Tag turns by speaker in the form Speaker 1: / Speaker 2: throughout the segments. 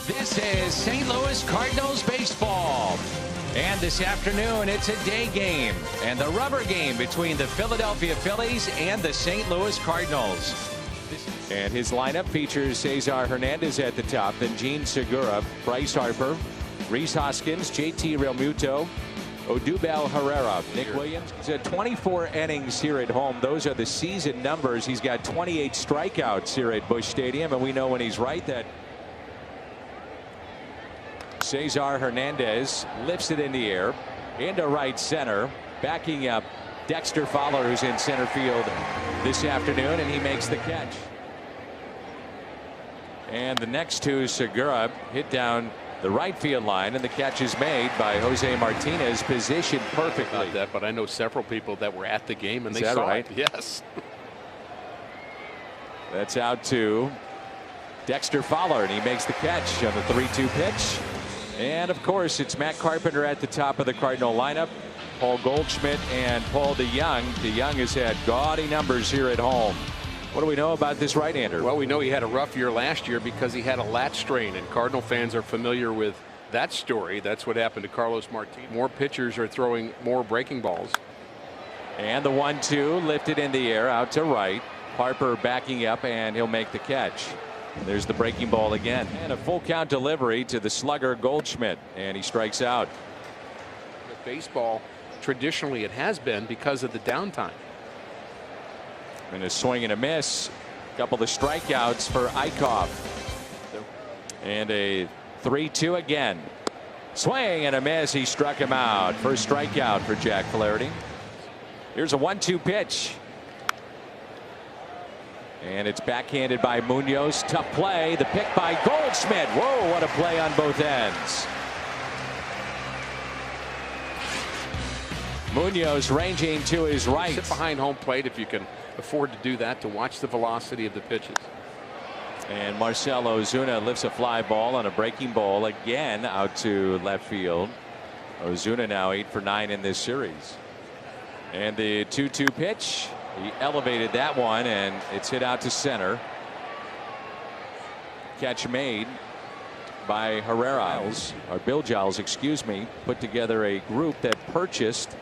Speaker 1: This is St. Louis Cardinals baseball. And this afternoon, it's a day game and the rubber game between the Philadelphia Phillies and the St. Louis Cardinals. And his lineup features Cesar Hernandez at the top, then Gene Segura, Bryce Harper, Rhys Hoskins, JT Realmuto, Odubel Herrera, Nick Williams. He's had 24 innings here at home. Those are the season numbers. He's got 28 strikeouts here at Busch Stadium, and we know when he's right that Cesar Hernandez lifts it in the air into right center, backing up Dexter Fowler, who's in center field this afternoon, and he makes the catch. And the next two, Segura hit down the right field line, and the catch is made by Jose Martinez, positioned perfectly.
Speaker 2: But I know several people that were at the game and they saw it. Yes. That's out to
Speaker 1: Dexter Fowler, and he makes the catch on the 3-2 pitch. And of course, it's Matt Carpenter at the top of the Cardinal lineup. Paul Goldschmidt and Paul DeJong. DeJong has had gaudy numbers here at home. What do we know about this right-hander?
Speaker 2: Well, we know he had a rough year last year because he had a lat strain, and Cardinal fans are familiar with that story. That's what happened to Carlos Martinez. More pitchers are throwing more breaking balls.
Speaker 1: And the 1-2 lifted in the air out to right. Harper backing up, and he'll make the catch. There's the breaking ball again, and a full count delivery to the slugger Goldschmidt, and he strikes out.
Speaker 2: With baseball, traditionally it has been because of the downtime.
Speaker 1: And a swing and a miss. A couple of strikeouts for Eichhoff. And a 3-2 again. Swing and a miss. He struck him out. First strikeout for Jack Flaherty. Here's a 1-2 pitch. And it's backhanded by Munoz. Tough play. The pick by Goldschmidt. Whoa, what a play on both ends. Munoz ranging to his right.
Speaker 2: Sit behind home plate if you can afford to do that, to watch the velocity of the pitches.
Speaker 1: And Marcell Ozuna lifts a fly ball on a breaking ball again out to left field. Ozuna now 8 for 9 in this series. And the 2-2 pitch. He elevated that one, and it's hit out to center. Catch made by Herrera. Or Bill Giles, excuse me, put together a group that purchased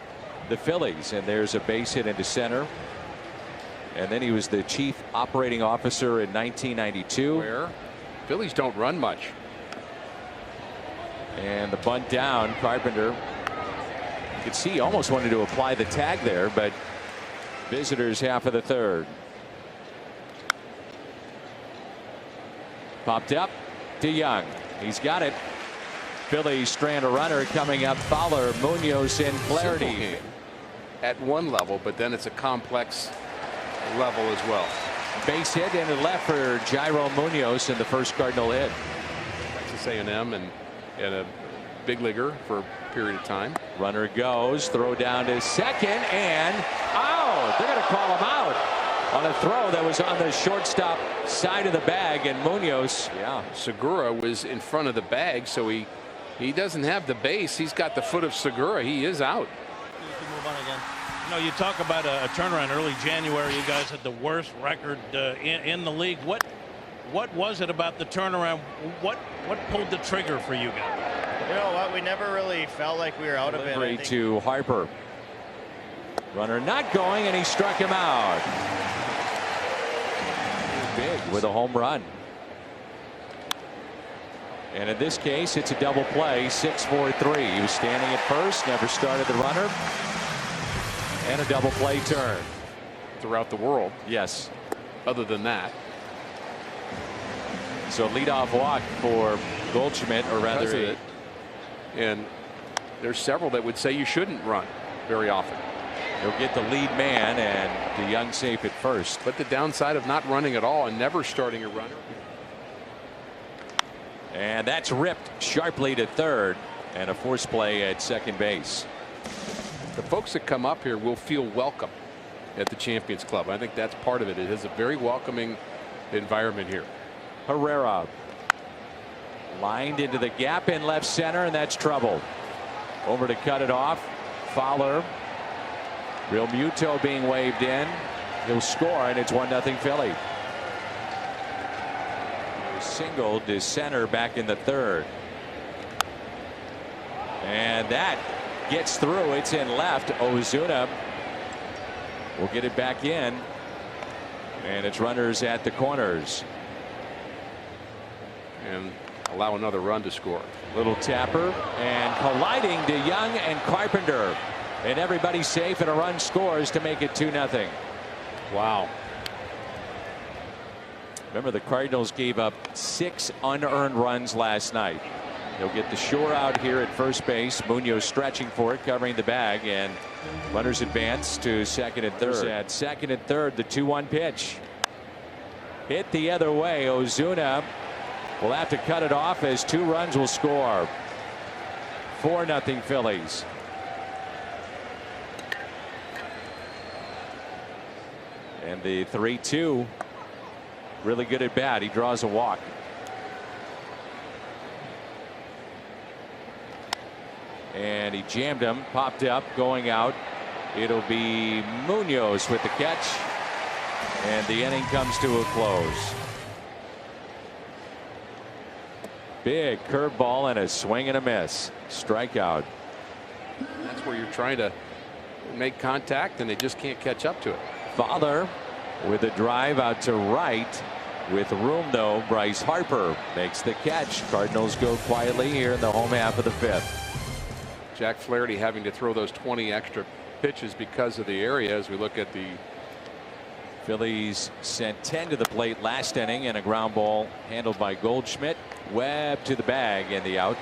Speaker 1: the Phillies, and there's a base hit into center. And then he was the chief operating officer in 1992.
Speaker 2: Where Phillies don't run much.
Speaker 1: And the bunt down. Carpenter, you could see, almost wanted to apply the tag there, but visitors half of the third. Popped up. DeJong. He's got it. Phillies strand a runner coming up. Fowler, Munoz, and Flaherty.
Speaker 2: At one level, but then it's a complex level as well.
Speaker 1: Base hit into left for Jairo Munoz in the first Cardinal hit.
Speaker 2: Texas A&M and a big leaguer for a period of time.
Speaker 1: Runner goes, throw down to second, and out. They're going to call him out on a throw that was on the shortstop side of the bag, and Munoz.
Speaker 2: Yeah, Segura was in front of the bag, so he doesn't have the base. He's got the foot of Segura. He is out.
Speaker 3: Move on again. You know, you talk about a turnaround early January. You guys had the worst record in the league. What was it about the turnaround? What pulled the trigger for you guys?
Speaker 4: You know what? We never really felt like we were out of it.
Speaker 1: Delivery to Harper. Runner not going, and he struck him out. Big with a home run. And in this case, it's a double play. 6-4-3. He was standing at first, never started the runner. And a double play turn.
Speaker 2: Throughout the world.
Speaker 1: Yes.
Speaker 2: Other than that.
Speaker 1: So leadoff walk for Goldschmidt, or rather.
Speaker 2: And there's several that would say you shouldn't run very often.
Speaker 1: He'll get the lead man, and DeJong safe at first.
Speaker 2: But the downside of not running at all and never starting a runner.
Speaker 1: And that's ripped sharply to third, and a force play at second base.
Speaker 2: The folks that come up here will feel welcome at the Champions Club. I think that's part of it. It is a very welcoming environment here.
Speaker 1: Herrera lined into the gap in left center, and that's trouble. Over to cut it off. Fowler. Realmuto being waved in. He'll score, and it's 1-0 Philly. single to center back in the third. And that gets through. It's in left. Ozuna will get it back in. And it's runners at the corners.
Speaker 2: And allow another run to score.
Speaker 1: Little tapper and colliding to Young and Carpenter. And everybody's safe, and a run scores to make it 2-0.
Speaker 2: Wow.
Speaker 1: Remember, the Cardinals gave up 6 unearned runs last night. They'll get the shore out here at first base. Munoz stretching for it, covering the bag, and runners advance to second and third. At second and third, the 2-1 pitch. Hit the other way. Ozuna will have to cut it off as 2 runs will score. 4-0 Phillies. And the 3-2. Really good at bat. He draws a walk. And he jammed him, popped up, going out. It'll be Munoz with the catch. And the inning comes to a close. Big curveball and a swing and a miss. Strikeout.
Speaker 2: That's where you're trying to make contact, and they just can't catch up to it.
Speaker 1: Fowler with a drive out to right. With room, though, Bryce Harper makes the catch. Cardinals go quietly here in the home half of the 5th.
Speaker 2: Jack Flaherty having to throw those 20 extra pitches because of the area. As we look at the
Speaker 1: Phillies sent 10 to the plate last inning, and a ground ball handled by Goldschmidt. Webb to the bag and the out.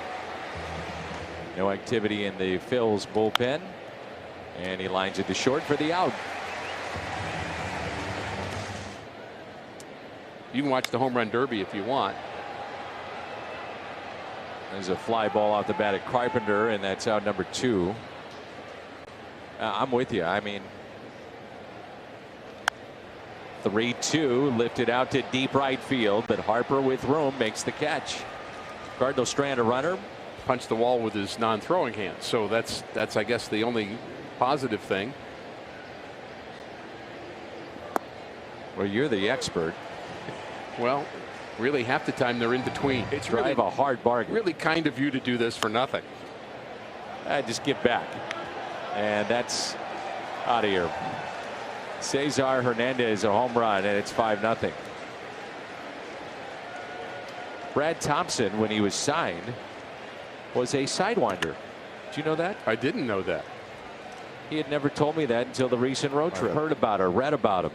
Speaker 1: No activity in the Phil's bullpen, and he lines it to short for the out.
Speaker 2: You can watch the home run derby if you want.
Speaker 1: There's a fly ball off the bat at Carpenter, and that's out number 2. I'm with you. I mean, 3-2 lifted out to deep right field, but Harper with room makes the catch. Cardinals strand a runner.
Speaker 2: Punched the wall with his non-throwing hand. So that's I guess the only positive thing.
Speaker 1: Well, you're the expert.
Speaker 2: Well, really half the time they're in between. It's
Speaker 1: Drive
Speaker 2: really
Speaker 1: a hard bargain.
Speaker 2: Really kind of you to do this for nothing.
Speaker 1: Just get back. And that's out of here. Cesar Hernandez a home run, and it's 5-0. Brad Thompson, when he was signed, was a sidewinder. Did you know that?
Speaker 2: I didn't know that.
Speaker 1: He had never told me that until the recent road trip. Heard about or read about him.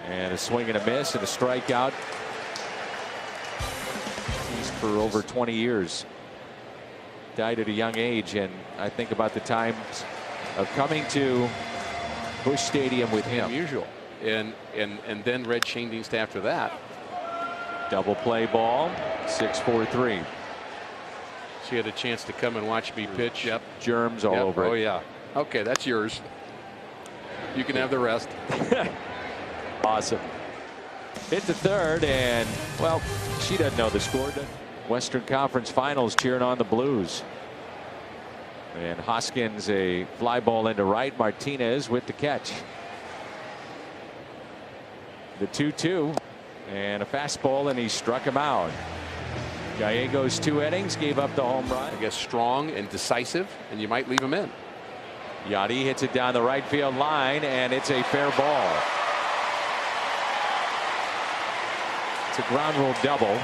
Speaker 1: And a swing and a miss and a strikeout. He's for over 20 years. Died at a young age, and I think about the times of coming to Busch Stadium with him.
Speaker 2: Unusual. And then Red Shane-Dienst after that.
Speaker 1: Double play ball. 6-4-3.
Speaker 2: She had a chance to come and watch me pitch. Yep.
Speaker 1: Germs all over it.
Speaker 2: Oh yeah. Okay, that's yours. You can have the rest.
Speaker 1: Awesome. Hit the third, and well, she doesn't know the score. Western Conference Finals cheering on the Blues. And Hoskins a fly ball into right. Martinez with the catch. The 2-2 and a fastball, and he struck him out. Gallegos 2 innings, gave up the home run.
Speaker 2: I guess strong and decisive, and you might leave him in.
Speaker 1: Yachty hits it down the right field line, and it's a fair ball. It's a ground rule double.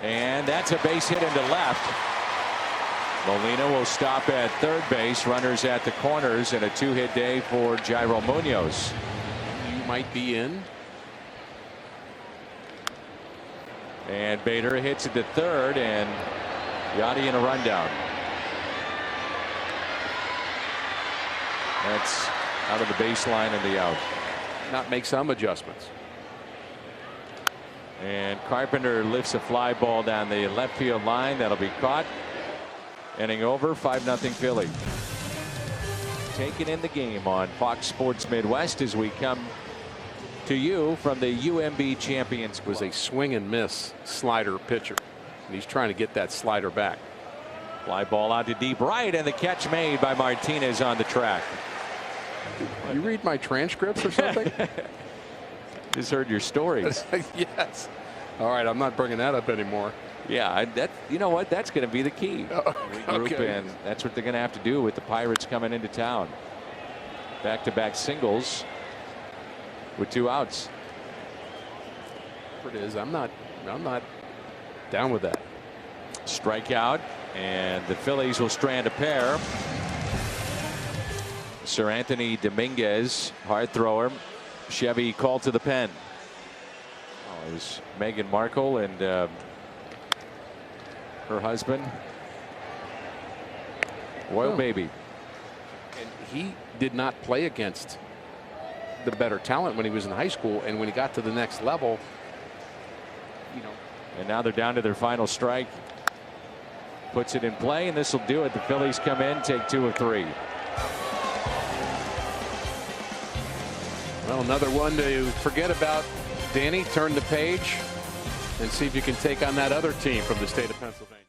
Speaker 1: And that's a base hit into left. Molina will stop at third base. Runners at the corners, and a 2-hit day for Jairo Munoz.
Speaker 2: You might be in.
Speaker 1: And Bader hits it to third, and Yachty in a rundown. That's out of the baseline and the out.
Speaker 2: Not make some adjustments.
Speaker 1: And Carpenter lifts a fly ball down the left field line. That'll be caught. Inning over. 5-0 Philly. Taking in the game on Fox Sports Midwest as we come to you from the UMB Champions Club.
Speaker 2: Was a swing and miss slider pitcher, and he's trying to get that slider back.
Speaker 1: Fly ball out to deep right, and the catch made by Martinez on the track.
Speaker 2: You read my transcripts or something?
Speaker 1: Just heard your stories.
Speaker 2: Yes. All right, I'm not bringing that up anymore.
Speaker 1: Yeah, you know what? That's going to be the key. Regroup,
Speaker 2: Okay.
Speaker 1: and that's what they're going to have to do with the Pirates coming into town. Back-to-back singles with 2 outs.
Speaker 2: It is. I'm not down with that.
Speaker 1: Strikeout, and the Phillies will strand a pair. Sir Anthony Dominguez, hard thrower. Chevy called to the pen. Oh, it was Meghan Markle and her husband, Royal Baby.
Speaker 2: And he did not play against the better talent when he was in high school, and when he got to the next level, you know.
Speaker 1: And now they're down to their final strike. Puts it in play, and this will do it. The Phillies come in, take 2 of 3.
Speaker 2: Well, another one to forget about. Danny, turn the page and see if you can take on that other team from the state of Pennsylvania.